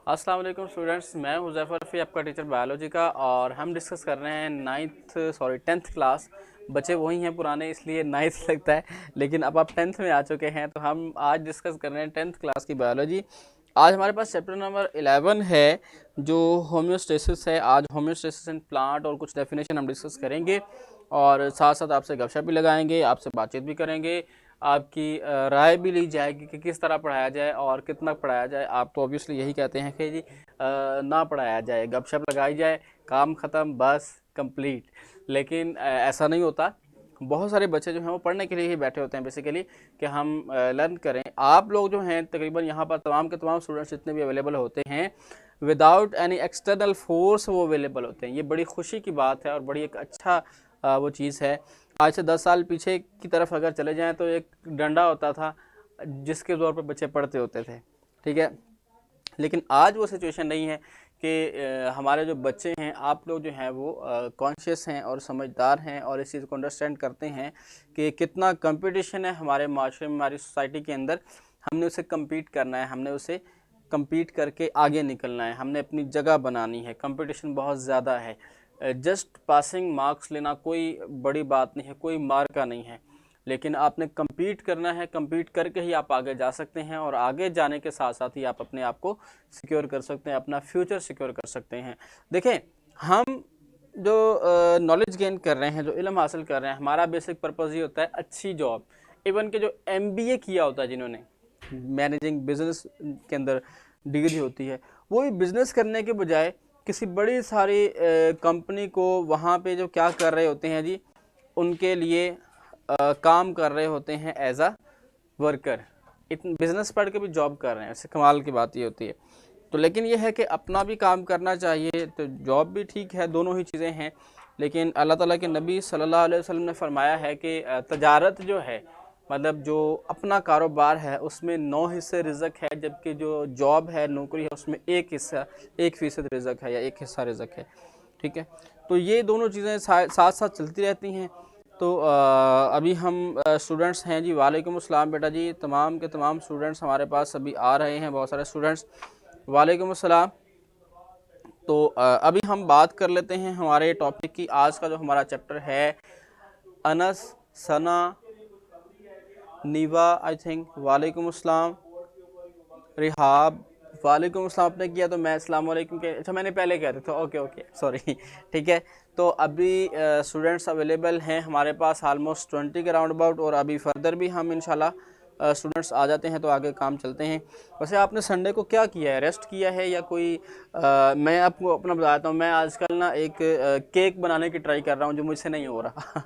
अस्सलाम वालेकुम स्टूडेंट्स, मैं हुज़ैफ़र रफ़ी आपका टीचर बायोलॉजी का। और हम डिस्कस कर रहे हैं टेंथ क्लास। बच्चे वही हैं पुराने, इसलिए नाइन्थ लगता है, लेकिन अब आप टेंथ में आ चुके हैं। तो हम आज डिस्कस कर रहे हैं टेंथ क्लास की बायोलॉजी। आज हमारे पास चैप्टर नंबर 11 है जो होम्योस्टेसिस है। आज होम्योस्टेसिस इन प्लांट और कुछ डेफिनेशन हम डिस्कस करेंगे और साथ साथ आपसे गपशप भी लगाएंगे, आपसे बातचीत भी करेंगे, आपकी राय भी ली जाएगी कि किस तरह पढ़ाया जाए और कितना पढ़ाया जाए। आप तो ऑब्वियसली यही कहते हैं कि जी ना पढ़ाया जाए, गपशप लगाई जाए, काम ख़त्म, बस कंप्लीट। लेकिन ऐसा नहीं होता। बहुत सारे बच्चे जो हैं वो पढ़ने के लिए ही बैठे होते हैं बेसिकली, कि हम लर्न करें। आप लोग जो हैं तकरीबन यहाँ पर तमाम के तमाम स्टूडेंट्स जितने भी अवेलेबल होते हैं, विदाउट एनी एक्सटर्नल फोर्स वो अवेलेबल होते हैं। ये बड़ी खुशी की बात है और बड़ी एक अच्छा वो चीज़ है। आज से 10 साल पीछे की तरफ अगर चले जाएं तो एक डंडा होता था जिसके ज़ोर पर बच्चे पढ़ते होते थे, ठीक है। लेकिन आज वो सिचुएशन नहीं है कि हमारे जो बच्चे हैं, आप लोग जो हैं वो कॉन्शियस हैं और समझदार हैं और इस चीज़ को अंडरस्टैंड करते हैं कि कितना कंपटीशन है हमारे माशरे में, हमारी सोसाइटी के अंदर। हमने उसे कम्पीट करना है, हमने उसे कम्पीट करके आगे निकलना है, हमने अपनी जगह बनानी है। कंपटीशन बहुत ज़्यादा है। जस्ट पासिंग मार्क्स लेना कोई बड़ी बात नहीं है, कोई मार्का नहीं है, लेकिन आपने कम्पीट करना है। कम्पीट करके ही आप आगे जा सकते हैं और आगे जाने के साथ साथ ही आप अपने आप को सिक्योर कर सकते हैं, अपना फ्यूचर सिक्योर कर सकते हैं। देखें, हम जो नॉलेज गेन कर रहे हैं, जो इल्म हासिल कर रहे हैं, हमारा बेसिक पर्पज़ ये होता है अच्छी जॉब। इवन के जो एमबीए किया होता है, जिन्होंने मैनेजिंग बिजनेस के अंदर डिग्री होती है, वो भी बिज़नेस करने के बजाय किसी बड़ी सारी कंपनी को वहाँ पे जो क्या कर रहे होते हैं जी, उनके लिए काम कर रहे होते हैं एज अ वर्कर। बिजनेस पढ़ के भी जॉब कर रहे हैं, ऐसे कमाल की बात ये होती है। तो लेकिन ये है कि अपना भी काम करना चाहिए, तो जॉब भी ठीक है, दोनों ही चीज़ें हैं। लेकिन अल्लाह ताला के नबी सल्लल्लाहु अलैहि वसल्लम ने फरमाया है कि तजारत जो है, मतलब जो अपना कारोबार है, उसमें 9 हिस्से रिज़्क है, जबकि जो जॉब है, नौकरी है, उसमें 1% रिज़्क है या 1 हिस्सा रिज़्क है, ठीक है। तो ये दोनों चीज़ें साथ साथ चलती रहती हैं। तो अभी हम स्टूडेंट्स हैं जी। वालेकुम अस्सलाम बेटा जी, तमाम के तमाम स्टूडेंट्स हमारे पास अभी आ रहे हैं, बहुत सारे स्टूडेंट्स। वालेकुम अस्सलाम। तो अभी हम बात कर लेते हैं हमारे टॉपिक की। आज का जो हमारा चैप्टर है, अनस, सना, नीवा, आई थिंक। वालेकुम अस्सलाम रिहाब। वालेकुम अस्सलाम आपने किया तो मैं अस्सलाम वालेकुम के, अच्छा मैंने पहले कह दिया था, ओके ओके सॉरी ठीक है। तो अभी स्टूडेंट्स अवेलेबल हैं हमारे पास ऑलमोस्ट 20 के राउंड अबाउट, और अभी फर्दर भी हम इंशाल्लाह स्टूडेंट्स आ जाते हैं तो आगे काम चलते हैं। वैसे आपने संडे को क्या किया है, रेस्ट किया है या कोई मैं आपको अपना बताता हूँ। मैं आजकल ना एक केक बनाने की ट्राई कर रहा हूँ जो मुझसे नहीं हो रहा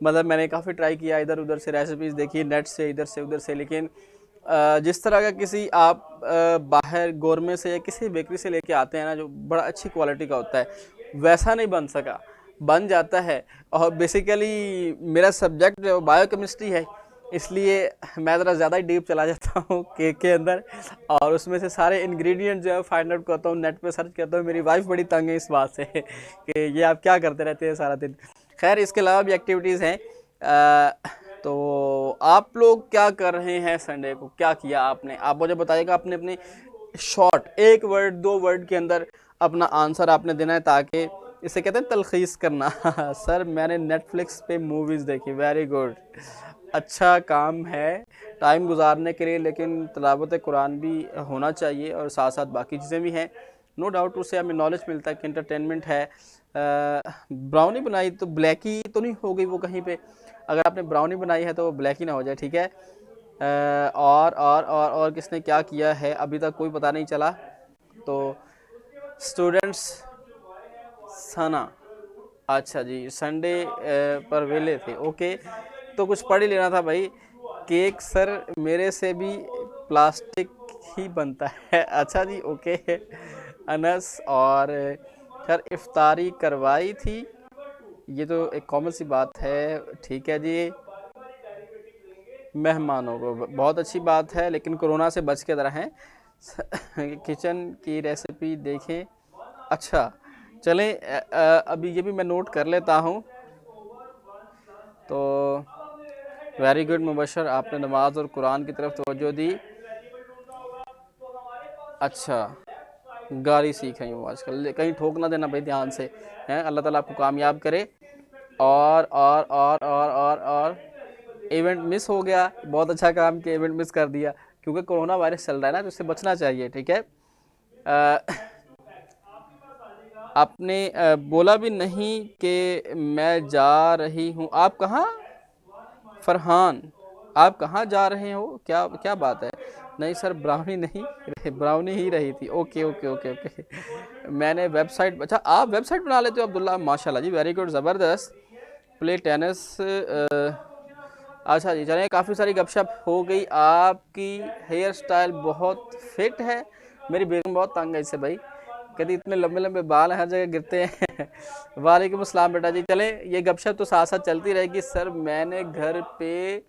मतलब मैंने काफ़ी ट्राई किया, इधर उधर से रेसिपीज़ देखी, नेट से, इधर से उधर से, लेकिन जिस तरह का किसी आप बाहर गोरमे से या किसी बेकरी से लेके आते हैं ना, जो बड़ा अच्छी क्वालिटी का होता है, वैसा नहीं बन सका। बन जाता है। और बेसिकली मेरा सब्जेक्ट जो बायोकेमिस्ट्री है, इसलिए मैं ज़रा ज़्यादा ही डीप चला जाता हूँ केक के अंदर, और उसमें से सारे इंग्रेडिएंट जो है फाइंड आउट करता हूँ, नेट पे सर्च करता हूँ। मेरी वाइफ बड़ी तंग है इस बात से कि ये आप क्या करते रहते हैं सारा दिन। खैर, इसके अलावा भी एक्टिविटीज़ हैं। तो आप लोग क्या कर रहे हैं संडे को, क्या किया आपने? आप मुझे बताइएगा। आपने अपने शॉर्ट 1 वर्ड 2 वर्ड के अंदर अपना आंसर आपने देना है, ताकि इसे कहते हैं तलखीस करना सर मैंने नेटफ्लिक्स पे मूवीज़ देखी। वेरी गुड, अच्छा काम है टाइम गुजारने के लिए, लेकिन तिलावत कुरान भी होना चाहिए और साथ साथ बाकी चीज़ें भी हैं। नो डाउट उससे हमें नॉलेज मिलता है कि इंटरटेनमेंट है। ब्राउनी बनाई तो ब्लैक ही तो नहीं हो गई वो कहीं पे? अगर आपने ब्राउनी बनाई है तो वो ब्लैक ही ना हो जाए, ठीक है। और किसने क्या किया है अभी तक कोई पता नहीं चला। तो स्टूडेंट्स, सना, अच्छा जी, संडे पर वेले थे, ओके। तो कुछ पढ़ ही लेना था भाई। केक सर मेरे से भी प्लास्टिक ही बनता है अच्छा जी, ओके अनस। और खैर इफ्तारी करवाई थी, ये तो एक कॉमन सी बात है, ठीक है जी। मेहमानों को बहुत अच्छी बात है, लेकिन कोरोना से बच के रहें किचन की रेसिपी देखें। अच्छा चलें, अभी ये भी मैं नोट कर लेता हूँ। तो वेरी गुड मुबशर, आपने नमाज और कुरान की तरफ तवज्जो दी। अच्छा गाली सीख रही हूँ आजकल, कहीं ठोक ना देना भाई, ध्यान से हैं। अल्लाह ताला आपको कामयाब करे। और इवेंट मिस हो गया, बहुत अच्छा काम किया, इवेंट मिस कर दिया, क्योंकि कोरोना वायरस चल रहा है ना, तो इससे बचना चाहिए, ठीक है। आपने बोला भी नहीं कि मैं जा रही हूँ। आप कहाँ फरहान, आप कहाँ जा रहे हो, क्या क्या बात है? नहीं सर, ब्राउनी नहीं, ब्राउनी ही रही थी। Okay okay okay okay. मैंने वेबसाइट, अच्छा आप वेबसाइट बना लेते हो अब्दुल्ला, माशाल्लाह जी, वेरी गुड, ज़बरदस्त। प्ले टेनिस, अच्छा जी, चलिए, काफ़ी सारी गपशप हो गई। आपकी हेयर स्टाइल बहुत फिट है। मेरी बेगम बहुत तंग है इससे भाई, कहती इतने लंबे लंबे बाल हर जगह गिरते हैं। वालेकुम अस्सलाम बेटा जी। चले, ये गपशप तो साथ साथ चलती रहेगी। सर मैंने घर पे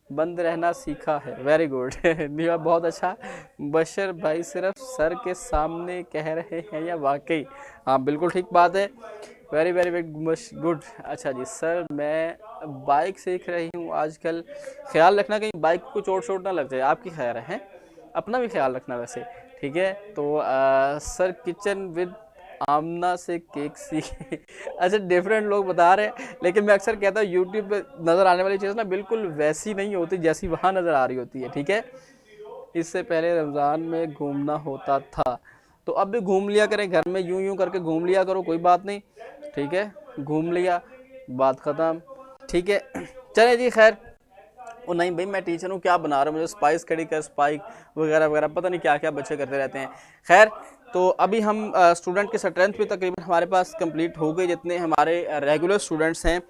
बंद रहना सीखा है। Very good. निया, बहुत अच्छा। बशर भाई सिर्फ सर के सामने कह रहे हैं या वाकई? हाँ बिल्कुल ठीक बात है। Very very very good. अच्छा जी सर, मैं बाइक सीख रही हूँ आजकल, ख्याल रखना कहीं बाइक को चोट चोट ना लग जाए, आपकी खैर है, अपना भी ख्याल रखना वैसे, ठीक है। तो सर किचन विद आमना से केक सीखे। अच्छा, डिफरेंट लोग बता रहे हैं, लेकिन मैं अक्सर कहता हूँ यूट्यूब पे नज़र आने वाली चीज़ ना बिल्कुल वैसी नहीं होती जैसी वहाँ नज़र आ रही होती है, ठीक है। इससे पहले रमज़ान में घूमना होता था, तो अब भी घूम लिया करें, घर में यूं यूं करके घूम लिया करो, कोई बात नहीं, ठीक है। घूम लिया, बात ख़त्म, ठीक है। चले जी, खैर। ओ नहीं भाई, मैं टीचर हूँ, क्या बना रहा हूँ, मुझे स्पाइस खड़ी कर, स्पाइक वगैरह वगैरह, पता नहीं क्या क्या बच्चे करते रहते हैं। खैर, तो अभी हम स्टूडेंट की स्ट्रेंथ भी तकरीबन हमारे पास कंप्लीट हो गई, जितने हमारे रेगुलर स्टूडेंट्स हैं।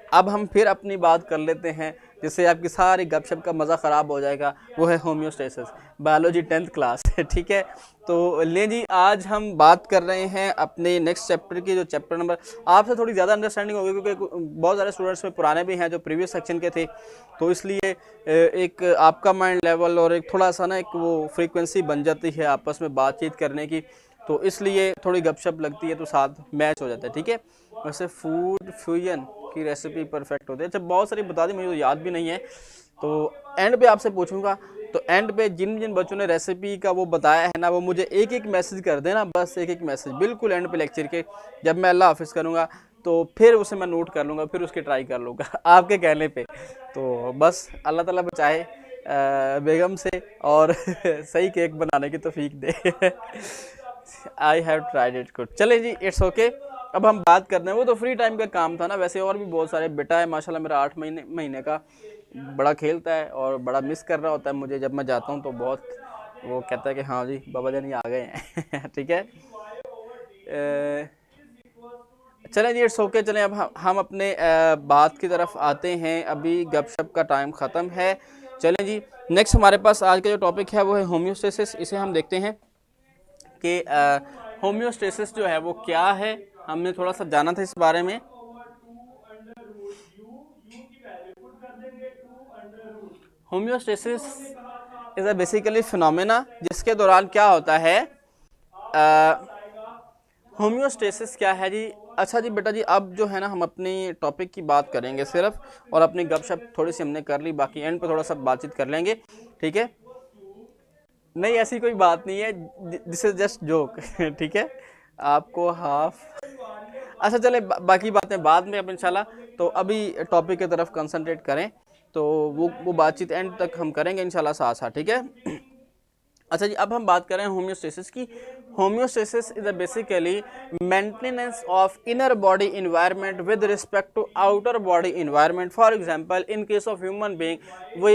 अब हम फिर अपनी बात कर लेते हैं, जिससे आपकी सारी गपशप का मज़ा ख़राब हो जाएगा। वो है होम्योस्टेसिस, बायोलॉजी 10th क्लास। ठीक है, तो ले जी, आज हम बात कर रहे हैं अपने नेक्स्ट चैप्टर की, जो चैप्टर नंबर, आपसे थोड़ी ज़्यादा अंडरस्टैंडिंग होगी क्योंकि बहुत सारे स्टूडेंट्स में पुराने भी हैं जो प्रीवियस सेक्शन के थे, तो इसलिए एक आपका माइंड लेवल और एक थोड़ा सा ना एक वो फ्रीक्वेंसी बन जाती है आपस में बातचीत करने की, तो इसलिए थोड़ी गपशप लगती है, तो साथ मैच हो जाता है, ठीक है। वैसे फूड फ्यूजन की रेसिपी परफेक्ट होती है। अच्छा, बहुत सारी बता दी, मुझे तो याद भी नहीं है, तो एंड पे आपसे पूछूंगा। तो एंड पे जिन जिन बच्चों ने रेसिपी का वो बताया है ना, वो मुझे एक एक मैसेज कर देना, बस एक एक मैसेज, बिल्कुल एंड पे लेक्चर के, जब मैं अल्लाह हाफिज़ करूँगा तो फिर उसे मैं नोट कर लूँगा, फिर उसकी ट्राई कर लूँगा आपके कहने पे। तो बस अल्लाह ताला बचाए बेगम से, और सही केक बनाने की तौफीक दे। I have tried it good. चले जी, इट्स ओके। अब हम बात करते हैं, वो तो फ्री टाइम का काम था ना, वैसे और भी बहुत सारे। बेटा है माशाल्लाह मेरा 8 महीने का, बड़ा खेलता है और बड़ा मिस कर रहा होता है मुझे, जब मैं जाता हूँ तो बहुत वो कहता है कि हाँ जी बाबा जान आ गए हैं। ठीक है, चलें जी, इट्स ओके। चलें, अब हम अपने बात की तरफ आते हैं, अभी गपशप का टाइम ख़त्म है। चलें जी, नेक्स्ट हमारे पास आज का जो टॉपिक है वो है होम्योस्टेसिस। इसे हम देखते हैं कि होम्योस्टेसिस जो है वो क्या है, हमने थोड़ा सा जाना था इस बारे में। Homeostasis is a basically phenomena जिसके दौरान क्या होता है, होम्योस्टेसिस क्या है जी। अच्छा जी बेटा जी, अब जो है ना हम अपनी टॉपिक की बात करेंगे सिर्फ, और अपनी गपशप थोड़ी सी हमने कर ली, बाकी एंड पे थोड़ा सा बातचीत कर लेंगे, ठीक है। नहीं ऐसी कोई बात नहीं है, दिस इज जस्ट जोक। ठीक है, आपको हाफ, अच्छा चले बाकी बातें बाद में अब इंशाल्लाह। तो अभी टॉपिक की तरफ कंसंट्रेट करें, तो वो बातचीत एंड तक हम करेंगे इंशाल्लाह साथ साथ, ठीक है। अच्छा जी, अब हम बात करें होम्योस्टेसिस की। Homeostasis is basically maintenance of inner body environment with respect to outer body environment. For example, in case of human being we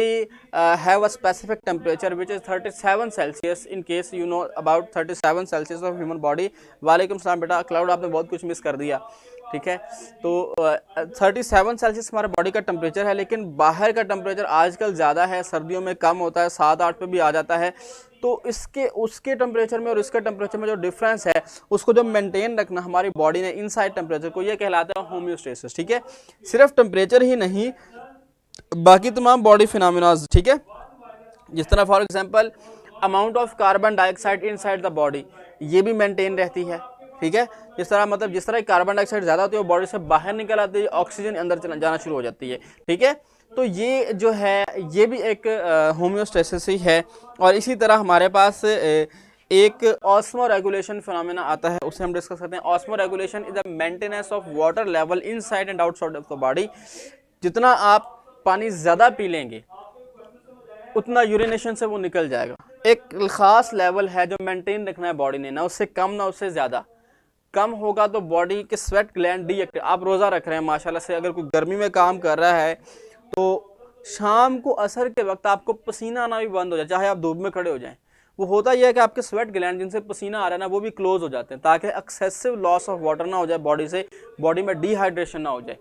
have a specific temperature which is 37 Celsius. In case you know about 37 Celsius of human body. वालेकुम सलाम बेटा, cloud आपने बहुत कुछ miss कर दिया, ठीक है। तो 37 सेल्सियस हमारे बॉडी का टेम्परेचर है, लेकिन बाहर का टेम्परेचर आजकल ज़्यादा है, सर्दियों में कम होता है, 7-8 पे भी आ जाता है। तो इसके उसके टेम्परेचर में और इसके टेम्परेचर में जो डिफरेंस है, उसको जो मेंटेन रखना हमारी बॉडी ने इनसाइड टेम्परेचर को, ये कहलाता है होम्योस्टेसिस, ठीक है। सिर्फ टेम्परेचर ही नहीं, बाकी तमाम बॉडी फिनोमेनाज, ठीक है। जिस तरह for example amount of carbon dioxide inside the body, ये भी मेंटेन रहती है, ठीक है। जिस तरह मतलब जिस तरह कार्बन डाइऑक्साइड ज़्यादा होती है वो बॉडी से बाहर निकल आती है, ऑक्सीजन अंदर जाना शुरू हो जाती है, ठीक है। तो ये जो है ये भी एक होम्योस्टेसिस ही है। और इसी तरह हमारे पास एक ऑस्मो रेगुलेशन फिनोमेना आता है, उसे हम डिस्कस करते हैं। Osmo regulation is the maintenance of water level inside and outside of the body. जितना आप पानी ज़्यादा पी लेंगे उतना यूरिनेशन से वो निकल जाएगा। एक ख़ास लेवल है जो मेंटेन रखना है बॉडी ने, ना उससे कम ना उससे ज़्यादा। कम होगा तो बॉडी के स्वेट ग्लैंड डीएक्टिव। आप रोज़ा रख रहे हैं माशाल्लाह से, अगर कोई गर्मी में काम कर रहा है तो शाम को असर के वक्त आपको पसीना आना भी बंद हो जाए, चाहे आप धूप में खड़े हो जाएं। वो होता यह है कि आपके स्वेट ग्लैंड जिनसे पसीना आ रहा है ना, वो भी क्लोज हो जाते हैं, ताकि एक्सेसिव लॉस ऑफ वाटर ना हो जाए बॉडी से, बॉडी में डिहाइड्रेशन ना हो जाए।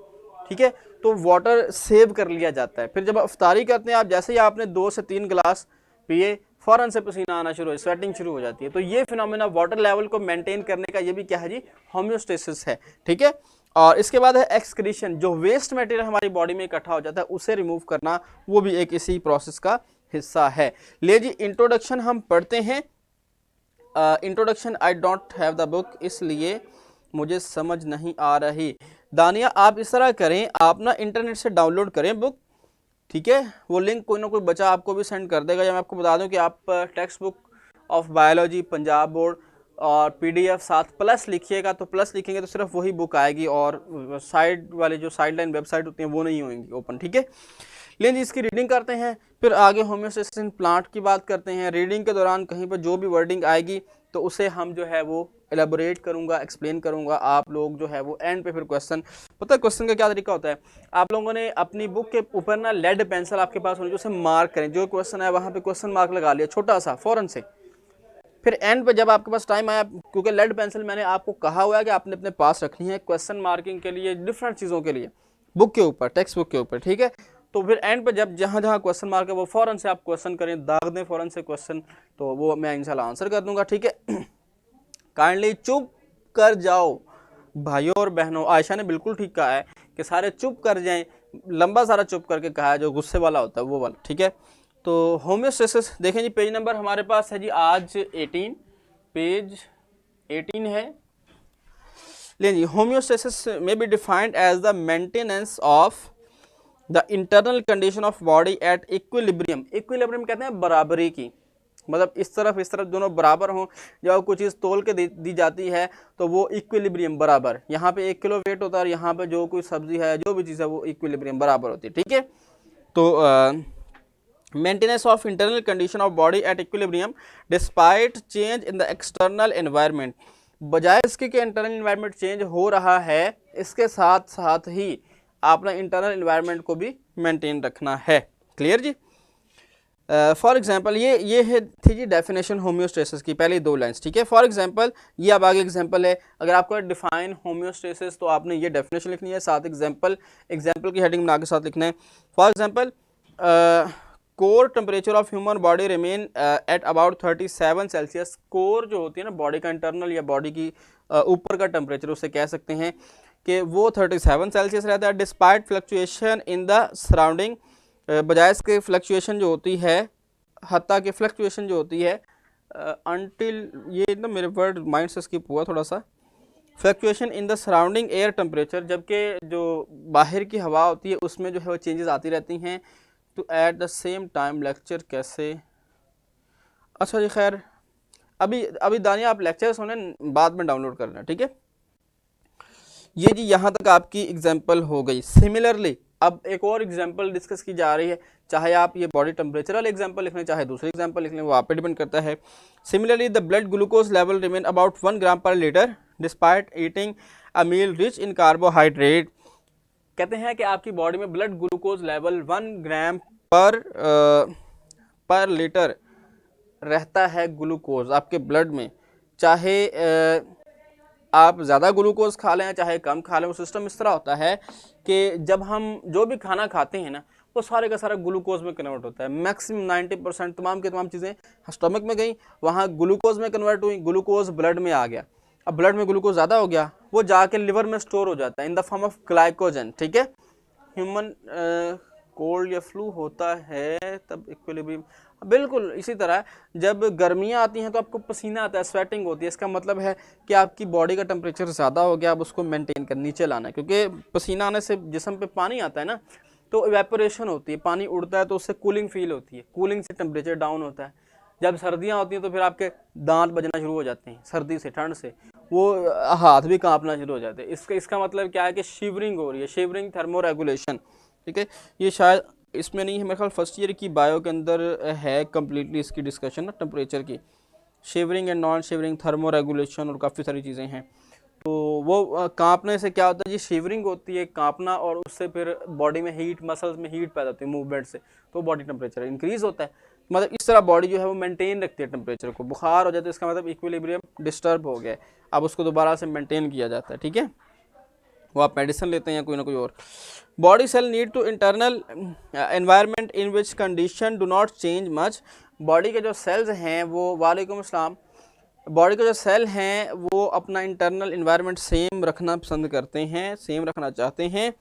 ठीक है, तो वाटर सेव कर लिया जाता है। फिर जब इफ्तारी करते हैं आप, जैसे ही आपने 2 से 3 गिलास पिए, फ़ौरन से पसीना आना शुरू हो, स्वेटिंग शुरू हो जाती है। तो ये फिनोमेना वाटर लेवल को मेंटेन करने का ये भी क्या है जी, होम्योस्टेसिस है। ठीक है, और इसके बाद है एक्सक्रीशन, जो वेस्ट मटेरियल हमारी बॉडी में इकट्ठा हो जाता है उसे रिमूव करना, वो भी एक इसी प्रोसेस का हिस्सा है। ले जी, इंट्रोडक्शन हम पढ़ते हैं। Introduction, I don't have the book, इसलिए मुझे समझ नहीं आ रही। दानिया, आप इस तरह करें, आप ना इंटरनेट से डाउनलोड करें बुक, ठीक है, वो लिंक कोई ना कोई बच्चा आपको भी सेंड कर देगा। या मैं आपको बता दूं कि आप text book of biology Punjab board और पीडीएफ साथ प्लस लिखिएगा, तो प्लस लिखेंगे तो सिर्फ वही बुक आएगी, और साइड वाले जो साइडलाइन वेबसाइट होती हैं वो नहीं होंगी ओपन। ठीक है, लेकिन इसकी रीडिंग करते हैं, फिर आगे होम्योस्टेसिस इन प्लांट की बात करते हैं। रीडिंग के दौरान कहीं पर जो भी वर्डिंग आएगी तो उसे हम जो है वो एलेबोरेट करूंगा, एक्सप्लेन करूंगा। आप लोग जो है वो एंड पे फिर क्वेश्चन, पता है क्वेश्चन का क्या तरीका होता है, आप लोगों ने अपनी बुक के ऊपर ना लेड पेंसिल आपके पास होनी, जो उसे मार्क करें, जो क्वेश्चन है वहाँ पे क्वेश्चन मार्क लगा लिया छोटा सा फ़ौरन से। फिर एंड पे जब आपके पास टाइम आया, क्योंकि लेड पेंसिल मैंने आपको कहा हुआ है कि आपने अपने पास रखनी है क्वेश्चन मार्किंग के लिए, डिफरेंट चीज़ों के लिए, बुक के ऊपर, टेक्स्ट बुक के ऊपर। ठीक है, तो फिर एंड पे जब जहाँ जहाँ क्वेश्चन मार्क है वो फ़ौरन से आप क्वेश्चन करें, दाग दें फ़ौरन से क्वेश्चन, तो वो मैं इंशाल्लाह आंसर कर दूंगा। ठीक है, काइंडली चुप कर जाओ भाइयों और बहनों। आयशा ने बिल्कुल ठीक कहा है कि सारे चुप कर जाएं, लंबा सारा चुप करके कहा है, जो गुस्से वाला होता है वो वाला। ठीक है, तो होम्योस्टेसिस देखें जी, पेज नंबर हमारे पास है जी आज 18, पेज 18 है। लेकिन जी, homeostasis may be defined as the maintenance of the internal condition of body at equilibrium. Equilibrium कहते हैं बराबरी की, मतलब इस तरफ दोनों बराबर हों। जब कोई चीज़ तोल के दी जाती है तो वो इक्विलिब्रियम बराबर, यहाँ पे 1 किलो वेट होता है और यहाँ पे जो कोई सब्जी है, जो भी चीज़ है, वो इक्विलिब्रियम बराबर होती है। ठीक है, तो maintenance of internal condition of body at equilibrium despite change in the external environment. बजाय इसके कि इंटरनल एनवायरनमेंट चेंज हो रहा है, इसके साथ साथ ही आपने इंटरनल एनवायरनमेंट को भी मेंटेन रखना है। Clear ji. फॉर एग्जांपल ये है थी जी डेफिनेशन होम्योस्टेसिस की, पहले 2 लाइंस। ठीक है, फॉर एग्जांपल ये अब आगे एग्जांपल है। अगर आपको डिफाइन होम्योस्टेसिस तो आपने ये डेफिनेशन लिखनी है, साथ एग्जांपल की हेडिंग बना के साथ लिखना है। For example, core temperature of human body remain at about 37 Celsius. Core जो होती है ना बॉडी का, इंटरनल या बॉडी की ऊपर का टेम्परेचर, उसे कह सकते हैं कि वो 37 सेल्सियस रहता है। Despite fluctuation in the surrounding, बजाय इसके फ्लक्चुएशन जो होती है, हत्ता कि फ्लक्चुएशन जो होती है अनटिल, ये ना मेरे वर्ड माइंड से स्किप हुआ थोड़ा सा, fluctuation in the surrounding air temperature, जबकि जो बाहर की हवा होती है उसमें जो है वो चेंजेस आती रहती हैं। तो at the same time lecture कैसे, अच्छा जी खैर, अभी दानिया आप लेक्चर सुने, बाद में डाउनलोड करना। ठीक है, ये जी यहाँ तक आपकी एग्जाम्पल हो गई। सिमिलरली अब एक और एग्जाम्पल डिस्कस की जा रही है, चाहे आप ये बॉडी टेम्परेचर वाले एग्जाम्पल लिख लें, चाहे दूसरे एग्जाम्पल लिख लें, वो आप पे डिपेंड करता है। Similarly the blood glucose level remain about 1 gram per litre despite eating a meal rich in carbohydrate. कहते हैं कि आपकी बॉडी में blood glucose level 1 gram per litre रहता है ग्लूकोज आपके ब्लड में, चाहे आप ज़्यादा ग्लूकोज खा लें चाहे कम खा लें। वो सिस्टम इस तरह होता है कि जब हम जो भी खाना खाते हैं ना, वो सारे का सारा ग्लूकोज में कन्वर्ट होता है। मैक्सिमम 90% तमाम की तमाम चीज़ें स्टमक में गई, वहाँ ग्लूकोज में कन्वर्ट हुई, ग्लूकोज ब्लड में आ गया। अब ब्लड में ग्लूकोज ज़्यादा हो गया, वो जाके लिवर में स्टोर हो जाता है in the form of glycogen. ठीक है, ह्यूमन कोल्ड या फ्लू होता है तब इक्विलिब्रियम, बिल्कुल इसी तरह जब गर्मियाँ आती हैं तो आपको पसीना आता है, स्वेटिंग होती है। इसका मतलब है कि आपकी बॉडी का टेम्परेचर ज़्यादा हो गया, अब उसको मेंटेन कर नीचे लाना है, क्योंकि पसीना आने से जिस्म पे पानी आता है ना, तो इवेपोरेशन होती है, पानी उड़ता है तो उससे कूलिंग फील होती है, कूलिंग से टेम्परेचर डाउन होता है। जब सर्दियाँ होती हैं तो फिर आपके दांत बजना शुरू हो जाते हैं सर्दी से, ठंड से, वो हाथ भी कांपना शुरू हो जाते हैं। इसका मतलब क्या है कि शिवरिंग हो रही है, शिवरिंग थर्मो रेगुलेशन। ठीक है, ये शायद इसमें नहीं है, मेरे ख्याल फर्स्ट ईयर की बायो के अंदर है कम्प्लीटली इसकी डिस्कशन ना, टेम्परेचर की, shivering and non shivering, thermo regulation और काफ़ी सारी चीज़ें हैं। तो वो कांपने से क्या होता है जी, शिवरिंग होती है, कांपना, और उससे फिर बॉडी में हीट, मसल्स में हीट पैदा होती है मूवमेंट से, तो बॉडी टेम्परेचर इंक्रीज होता है। मतलब इस तरह बॉडी जो है वो मेंटेन रखती है टेम्परेचर को। बुखार हो जाता है इसका मतलब इक्विलिब्रियम डिस्टर्ब हो गया है, अब उसको दोबारा से मेंटेन किया जाता है। ठीक है, वो आप मेडिसिन लेते हैं या कोई ना कोई और। Body cell need to internal environment in which condition do not change much. Body के जो सेल्स हैं वो, वालेकुम अस्सलाम, बॉडी के जो सेल हैं वो अपना इंटरनल इन्वायरमेंट सेम रखना पसंद करते हैं, सेम रखना चाहते हैं।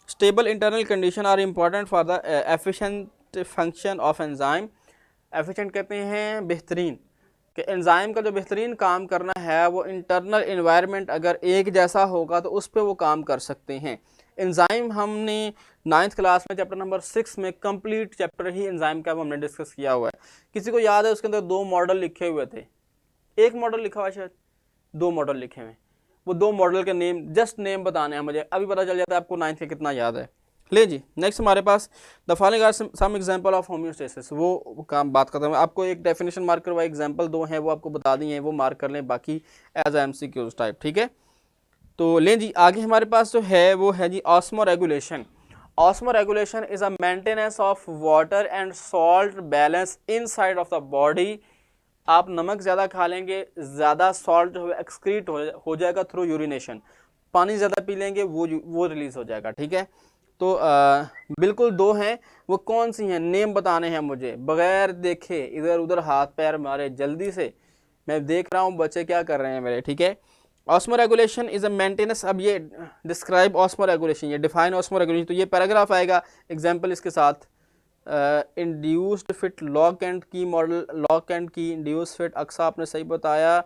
Stable internal condition are important for the efficient function of enzyme. Efficient कहते हैं बेहतरीन, कि एंजाइम का जो बेहतरीन काम करना है वो इंटरनल इन्वायरमेंट अगर एक जैसा होगा तो उस पर वो काम कर सकते हैं। एंजाइम हमने 9th क्लास में चैप्टर नंबर 6 में कंप्लीट चैप्टर ही एंजाइम का हमने डिस्कस किया हुआ है। किसी को याद है उसके अंदर 2 मॉडल लिखे हुए थे, एक मॉडल लिखा हुआ है शायद, 2 मॉडल लिखे हुए हैं, वो 2 मॉडल के नेम, जस्ट नेम बताने हैं मुझे, अभी पता चल जाता है आपको 9th के कितना याद है। ले जी, नेक्स्ट हमारे पास the following are some example of homeostasis, वो काम बात करता हूँ। आपको एक डेफिनेशन मार्क करवाई, एग्जांपल 2 हैं वो आपको बता दी हैं, वो मार्क कर लें, बाकी एज MCQs टाइप। ठीक है, तो लें जी आगे हमारे पास जो है वो है जी osmoregulation. Osmoregulation is a maintenance of water and salt balance inside of the body. आप नमक ज़्यादा खा लेंगे, ज़्यादा सॉल्ट जो है एक्सक्रीट हो जाएगा थ्रू यूरिनेशन, पानी ज़्यादा पी लेंगे वो रिलीज़ हो जाएगा। ठीक है, तो बिल्कुल 2 हैं, वो कौन सी हैं, नेम बताने हैं मुझे, बगैर देखे इधर उधर हाथ पैर मारे, जल्दी से, मैं देख रहा हूँ बच्चे क्या कर रहे हैं मेरे। ठीक है, osmo regulation is a maintenance. अब ये डिस्क्राइब ऑस्मो रेगुलेशन, ये डिफाइन ऑस्मो रेगुलेशन, तो ये पैराग्राफ आएगा एग्जाम्पल इसके साथ। इंड्यूस्ड फिट लॉक एंड की मॉडल, लॉक एंड की इंड्यूस्ड फिट, अक्सा आपने सही बताया।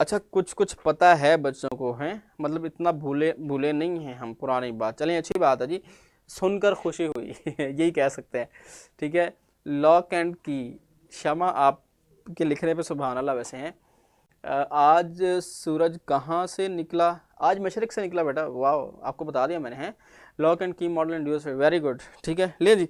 अच्छा, कुछ पता है बच्चों को, हैं मतलब इतना भूले नहीं हैं हम पुरानी बात। चलें, अच्छी बात है जी, सुनकर खुशी हुई यही कह सकते हैं। ठीक है, लॉक एंड की, शमा आपके लिखने पे सुभान अल्लाह वैसे हैं। आज सूरज कहाँ से निकला, आज मशरिक से निकला बेटा, वाह, आपको बता दिया मैंने। हैं लॉक एंड की मॉडल इंड्यूस, वेरी गुड। ठीक है, ले जी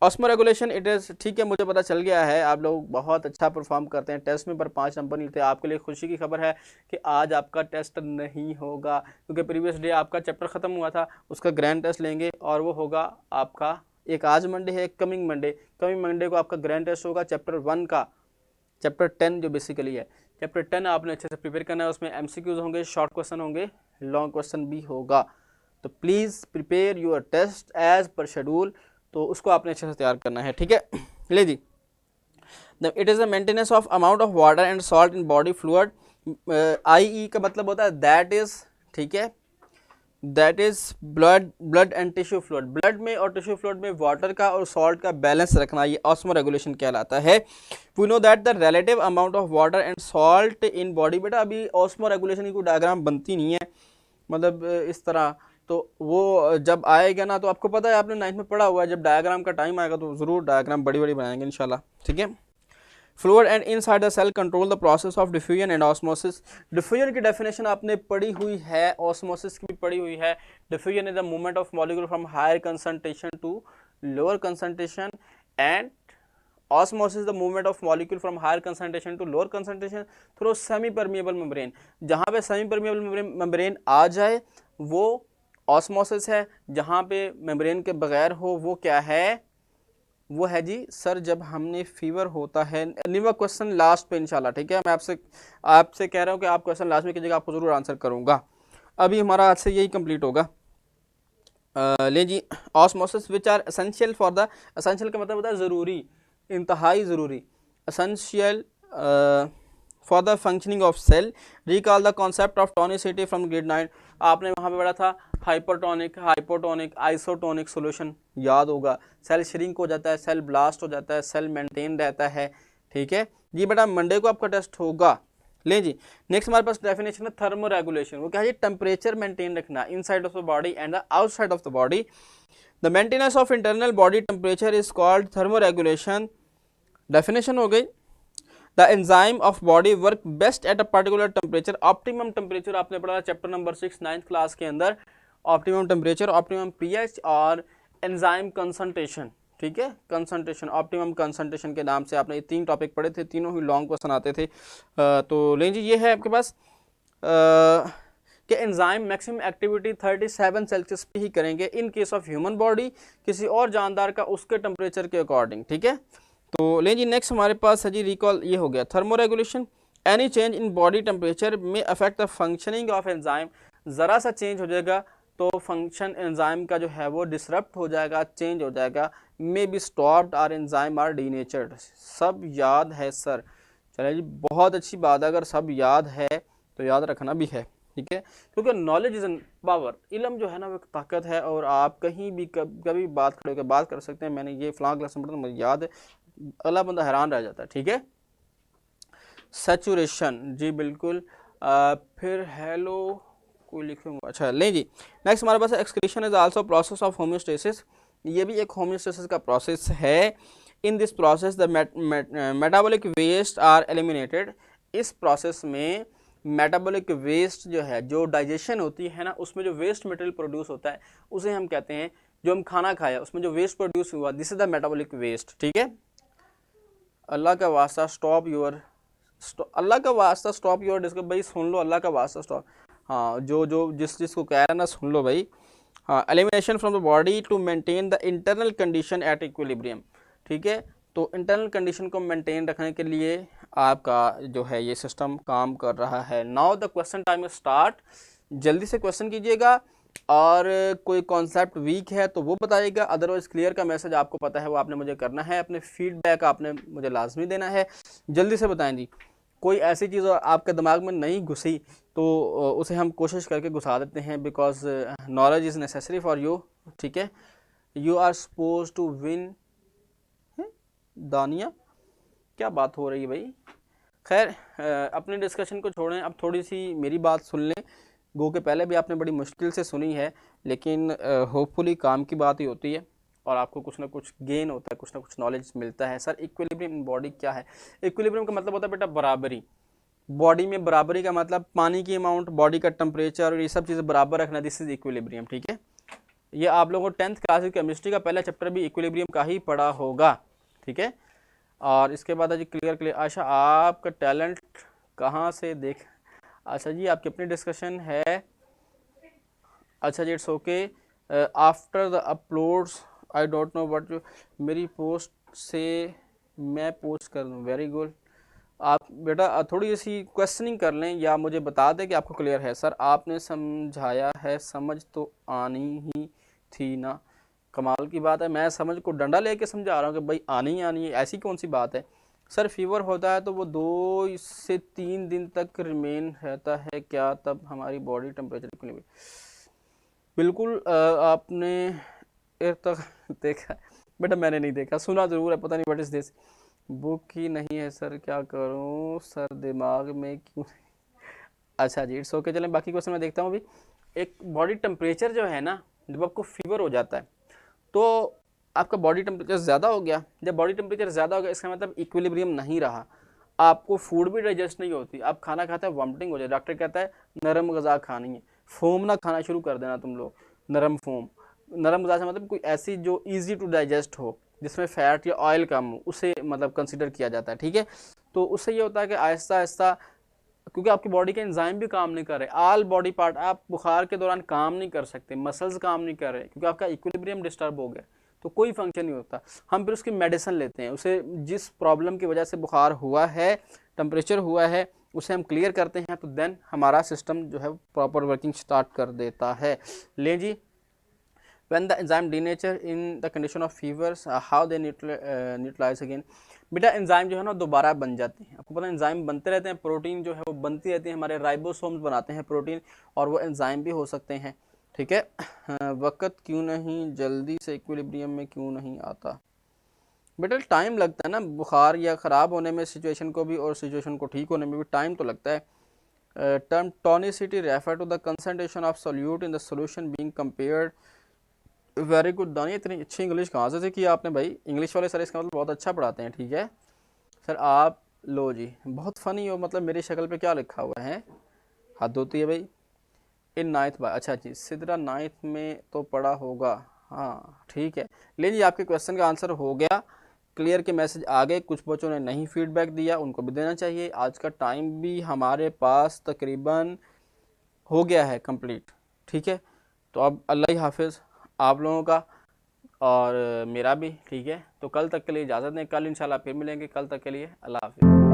ऑस्मो रेगुलेशन इट इज़। ठीक है, मुझे पता चल गया है आप लोग बहुत अच्छा परफॉर्म करते हैं टेस्ट में, पर 5 नंबर नहीं थे। आपके लिए खुशी की खबर है कि आज आपका टेस्ट नहीं होगा, क्योंकि प्रीवियस डे आपका चैप्टर ख़त्म हुआ था, उसका ग्रैंड टेस्ट लेंगे और वो होगा आपका, एक आज मंडे है, कमिंग मंडे को आपका ग्रैंड टेस्ट होगा चैप्टर 1 का, चैप्टर 10 जो बेसिकली है। चैप्टर 10 आपने अच्छे से प्रिपेयर करना है, उसमें MCQs होंगे, शॉर्ट क्वेश्चन होंगे, लॉन्ग क्वेश्चन भी होगा। तो please prepare your test as per schedule, तो उसको आपने अच्छे से तैयार करना है। ठीक है, ले जी, it is the maintenance of amount of water and salt in body fluid. IE का मतलब होता है दैट इज़, ठीक है, that is blood and tissue fluid. Blood में और टिश्यू फ्लूइड में वाटर का और सॉल्ट का बैलेंस रखना, ये ऑस्मो रेगुलेशन कहलाता है। We know that the relative amount of water and salt in body. बेटा अभी ऑस्मो रेगुलेशन की कोई डायग्राम बनती नहीं है, मतलब इस तरह, तो वो जब आएगा ना, तो आपको पता है आपने 9th में पढ़ा हुआ है, जब डायग्राम का टाइम आएगा तो ज़रूर डायग्राम बड़ी बड़ी बनाएंगे इंशाल्लाह। ठीक है, fluid and inside the cell control the process of diffusion and osmosis. Diffusion की डेफिनेशन आपने पढ़ी हुई है, ऑस्मोसिस की भी पढ़ी हुई है। Diffusion is the movement of molecule from higher concentration to lower concentration, and osmosis the movement of molecule from higher concentration to lower concentration through semi permeable membrane. जहाँ पे सेमी परमिएबल मेम्ब्रेन आ जाए वो osmosis है, जहाँ पे membrane के बगैर हो वो क्या है, वो है जी सर जब हमने फीवर होता है। निवा क्वेश्चन लास्ट पे इंशाल्लाह। ठीक है, मैं आपसे कह रहा हूँ कि आप क्वेश्चन लास्ट में कीजिएगा, आपको ज़रूर आंसर करूँगा। अभी हमारा आज से यही कंप्लीट होगा। ले जी, osmosis which are essential for the, essential का मतलब होता है ज़रूरी, इंतहाई ज़रूरी, essential for the functioning of cell. Recall the concept of tonicity from grade 9। आपने वहाँ पे पढ़ा था हाइपरटोनिक, हाइपोटोनिक, आइसोटोनिक सॉल्यूशन, याद होगा। सेल श्रिंक हो जाता है, सेल ब्लास्ट हो जाता है, सेल मेंटेन रहता है। ठीक है जी बेटा, मंडे को आपका टेस्ट होगा। लें जी, नेक्स्ट हमारे पास डेफिनेशन है थर्मो रेगुलेशन। वो क्या है, टेम्परेचर मेंटेन रखना inside of the body and the outside of the body. The maintenance of internal body temperature is called thermo regulation. Definition हो गई। The enzyme of body work best at a particular temperature. Optimum temperature आपने पढ़ा chapter number 6 9th class के अंदर, optimum temperature, optimum pH और enzyme concentration, ठीक है, concentration, optimum concentration के नाम से आपने ये 3 टॉपिक पढ़े थे, तीनों ही लॉन्ग क्वेश्चन आते थे। तो लें जी, ये है आपके पास कि एंजाइम मैक्सिमम एक्टिविटी 37 सेल्सियस पे ही करेंगे इन केस ऑफ ह्यूमन बॉडी, किसी और जानदार का उसके टेम्परेचर के अकॉर्डिंग, ठीक है। तो लें जी, नेक्स्ट हमारे पास है जी रिकॉल, ये हो गया thermoregulation. Any change in body temperature में affect the functioning of enzyme. ज़रा सा चेंज हो जाएगा तो फंक्शन एंजाइम का जो है वो डिसरप्ट हो जाएगा, चेंज हो जाएगा। May be stopped or enzyme are denatured. सब याद है सर, चलिए जी, बहुत अच्छी बात है, अगर सब याद है तो याद रखना भी है, ठीक है, क्योंकि नॉलेज इज एन पावर, इल्म जो है ना वो एक ताकत है, और आप कहीं भी कभी बात खड़े होकर बात कर सकते हैं। मैंने ये फलां क्लास में पढ़ा, मुझे याद है, अगला बंदा हैरान रह जाता है, ठीक है। सैचुरेशन, जी बिल्कुल। फिर हेलो कोई लिखूंगा, अच्छा लें जी, नेक्स्ट हमारे पास excretion is also process of homeostasis. ये भी एक होम्योस्टेसिस का प्रोसेस है। In this process the metabolic waste are eliminated. इस प्रोसेस में मेटाबॉलिक वेस्ट जो है, जो डाइजेशन होती है ना, उसमें जो वेस्ट मटेरियल प्रोड्यूस होता है उसे हम कहते हैं, जो हम खाना खाया उसमें जो वेस्ट प्रोड्यूस हुआ, this is the metabolic waste, ठीक है। अल्लाह का वास्ता स्टॉप योर, अल्लाह का वास्ता स्टॉप योर डिस्कस, भाई सुन लो, अल्लाह का वास्ता स्टॉप, हाँ, जो जिसको कह रहा है ना सुन लो भाई। हाँ, elimination from the body to maintain the internal condition at equilibrium, ठीक है। तो इंटरनल कंडीशन को मेंटेन रखने के लिए आपका जो है ये सिस्टम काम कर रहा है। Now the question time start, जल्दी से क्वेश्चन कीजिएगा, और कोई कॉन्सेप्ट वीक है तो वो बताइएगा, अदरवाइज क्लियर का मैसेज आपको पता है वो आपने मुझे करना है, अपने फीडबैक आपने मुझे लाजमी देना है। जल्दी से बताएं जी, कोई ऐसी चीज़ आपके दिमाग में नहीं घुसी तो उसे हम कोशिश करके घुसा देते हैं, because knowledge is necessary for you, ठीक है। You are suppose to win. Dania, क्या बात हो रही है भाई। खैर, अपनी डिस्कशन को छोड़ें, अब थोड़ी सी मेरी बात सुन लें। गो के पहले भी आपने बड़ी मुश्किल से सुनी है, लेकिन होपफुली काम की बात ही होती है और आपको कुछ ना कुछ गेन होता है, कुछ ना कुछ नॉलेज मिलता है। सर इक्विलिब्रियम इन बॉडी क्या है? इक्विलिब्रियम का मतलब होता है बेटा बराबरी। बॉडी में बराबरी का मतलब पानी की अमाउंट, बॉडी का टेम्परेचर और ये सब चीज़ें बराबर रखना, दिस इज इक्विलिब्रियम, ठीक है। ये आप लोगों को 10th क्लास की केमिस्ट्री का पहला चैप्टर भी इक्विलिब्रियम का ही पढ़ा होगा, ठीक है। और इसके बाद जी क्लियर। अच्छा, आपका टैलेंट कहाँ से देख, अच्छा जी आपकी अपनी डिस्कशन है, अच्छा जी, it's okay. After the uploads I don't know what, मेरी पोस्ट से मैं पोस्ट कर दूँ, वेरी गुड। आप बेटा थोड़ी सी क्वेश्चनिंग कर लें या मुझे बता दें कि आपको क्लियर है। सर आपने समझाया है, समझ तो आनी ही थी ना। कमाल की बात है, मैं समझ को डंडा लेके समझा रहा हूँ कि भाई आनी ही आनी है, ऐसी कौन सी बात है। सर फीवर होता है तो वो 2 से 3 दिन तक रिमेन रहता है क्या, तब हमारी बॉडी टेम्परेचर बिल्कुल आपने तक देखा बेटा, मैंने नहीं देखा, सुना ज़रूर है, पता नहीं व्हाट इज़ दिस। बुक ही नहीं है सर, क्या करूं सर, दिमाग में क्यों। अच्छा जी, इट्स ओके, चलें बाकी क्वेश्चन मैं देखता हूँ अभी। एक बॉडी टेम्परेचर जो है ना, जब आपको फीवर हो जाता है तो आपका बॉडी टेम्परेचर ज़्यादा हो गया। जब बॉडी टेम्परेचर ज़्यादा हो गया इसका मतलब इक्विलिब्रियम नहीं रहा, आपको फूड भी डाइजेस्ट नहीं होती, आप खाना खाते हैं वॉमिटिंग हो जाए, डॉक्टर कहता है नरम गज़ा खानी है, फोम ना खाना शुरू कर देना तुम लोग, नरम फोम। नरम गज़ा से मतलब कोई ऐसी जो ईजी टू डाइजेस्ट हो, जिसमें फैट या ऑयल कम हो, उसे मतलब कंसिडर किया जाता है, ठीक है। तो उससे ये होता है कि आहिस्ता आहिस्ता, क्योंकि आपकी बॉडी के एंजाइम भी काम नहीं कर रहे, ऑल बॉडी पार्ट, आप बुखार के दौरान काम नहीं कर सकते, मसल्स काम नहीं कर रहे, क्योंकि आपका इक्विलिब्रियम डिस्टर्ब हो गया, तो कोई फंक्शन नहीं होता। हम फिर उसकी मेडिसिन लेते हैं, उसे जिस प्रॉब्लम की वजह से बुखार हुआ है, टेम्परेचर हुआ है, उसे हम क्लियर करते हैं, तो देन हमारा सिस्टम जो है प्रॉपर वर्किंग स्टार्ट कर देता है। लें जी, when the enzyme denature in the condition of fevers, how they neutralize again। बेटा एंजाइम जो है ना दोबारा बन जाते हैं, आपको पता है एंजाइम बनते रहते हैं, प्रोटीन जो है वो बनती रहती है, हमारे राइबोसोम्स बनाते हैं प्रोटीन, और वो एंजाइम भी हो सकते हैं, ठीक है। वक्त क्यों नहीं जल्दी से इक्विलिब्रियम में क्यों नहीं आता? बेटा टाइम लगता है ना, बुखार या ख़राब होने में सिचुएशन को भी और सिचुएशन को ठीक होने में भी टाइम तो लगता है। Term tonicity refer to the concentration of solute in the solution being compared. Very good Dania, इतनी अच्छी इंग्लिश कहाँ से की आपने भाई? इंग्लिश वाले सर इसका मतलब बहुत अच्छा पढ़ाते हैं, ठीक है। सर आप लो जी, बहुत फ़नी हो, मतलब मेरी शक्ल पे क्या लिखा हुआ है, हद होती है भाई। इन नाइन्थ बाय, अच्छा जी, सिदरा नाइन्थ में तो पढ़ा होगा। हाँ ठीक है, ले जी आपके क्वेश्चन का आंसर हो गया क्लियर के मैसेज आ गए। कुछ बच्चों ने नहीं फीडबैक दिया, उनको भी देना चाहिए। आज का टाइम भी हमारे पास तकरीबन हो गया है कंप्लीट, ठीक है। तो अब अल्लाह ही हाफिज़ आप लोगों का और मेरा भी, ठीक है। तो कल तक के लिए इजाज़त दें, कल इंशाल्लाह फिर मिलेंगे। कल तक के लिए अल्लाह हाफिज़।